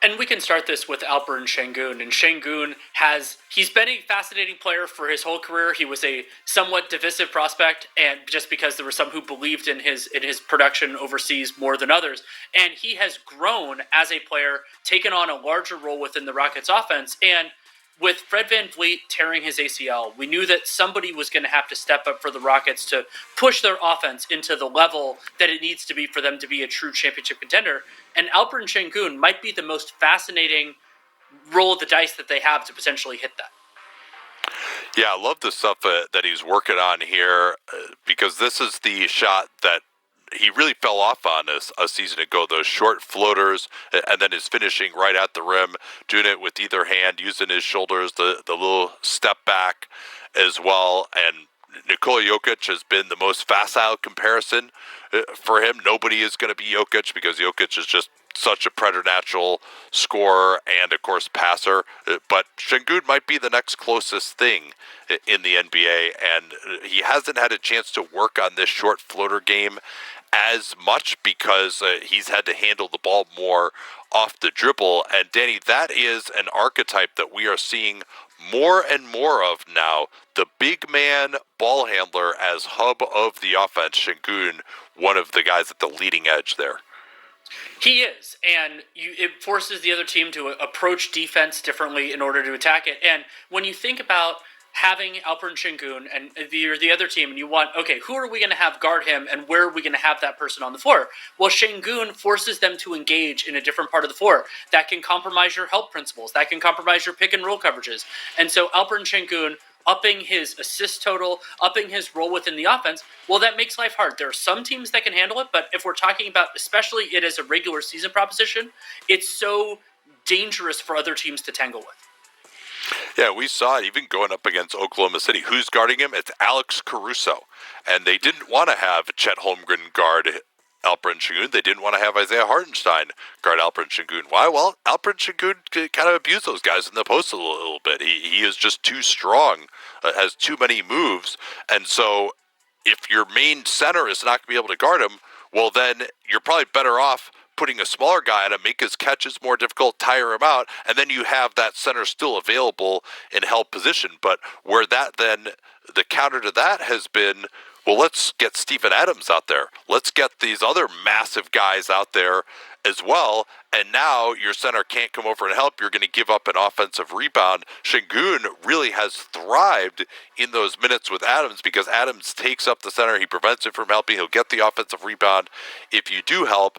And we can start this with Alperen Sengun. And Sengun he's been a fascinating player for his whole career. He was a somewhat divisive prospect, and just because there were some who believed in his production overseas more than others. And he has grown as a player, taken on a larger role within the Rockets offense. And with Fred VanVleet tearing his ACL, we knew that somebody was going to have to step up for the Rockets to push their offense into the level that it needs to be for them to be a true championship contender. And Alperen Sengun might be the most fascinating roll of the dice that they have to potentially hit that. Yeah, I love the stuff that he's working on here because this is the shot that he really fell off on a season ago, those short floaters, and then his finishing right at the rim, doing it with either hand, using his shoulders, the little step back as well. And Nikola Jokic has been the most facile comparison for him. Nobody is going to be Jokic because Jokic is just such a preternatural scorer and, of course, passer. But Sengun might be the next closest thing in the NBA, and he hasn't had a chance to work on this short floater game as much because he's had to handle the ball more off the dribble. And Danny, that is an archetype that we are seeing more and more of now. The big man ball handler as hub of the offense. Sengun, one of the guys at the leading edge there. He is, and it forces the other team to approach defense differently in order to attack it. And when you think about having Alperen Sengun and you're the other team and you want, okay, who are we going to have guard him and where are we going to have that person on the floor? Well, Sengun forces them to engage in a different part of the floor. That can compromise your help principles. That can compromise your pick and roll coverages. And so Alperen Sengun upping his assist total, upping his role within the offense, well, that makes life hard. There are some teams that can handle it, but if we're talking about especially it as a regular season proposition, it's so dangerous for other teams to tangle with. Yeah, we saw it even going up against Oklahoma City. Who's guarding him? It's Alex Caruso. And they didn't want to have Chet Holmgren guard Alperen Sengun. They didn't want to have Isaiah Hartenstein guard Alperen Sengun. Why? Well, Alperen Sengun kind of abused those guys in the post a little bit. He is just too strong, has too many moves. And so if your main center is not going to be able to guard him, well, then you're probably better off putting a smaller guy on him, make his catches more difficult, tire him out, and then you have that center still available in held position. But where that then, the counter to that has been, well, let's get Steven Adams out there. Let's get these other massive guys out there as well. And now your center can't come over and help. You're going to give up an offensive rebound. Sengun really has thrived in those minutes with Adams because Adams takes up the center. He prevents it from helping. He'll get the offensive rebound if you do help.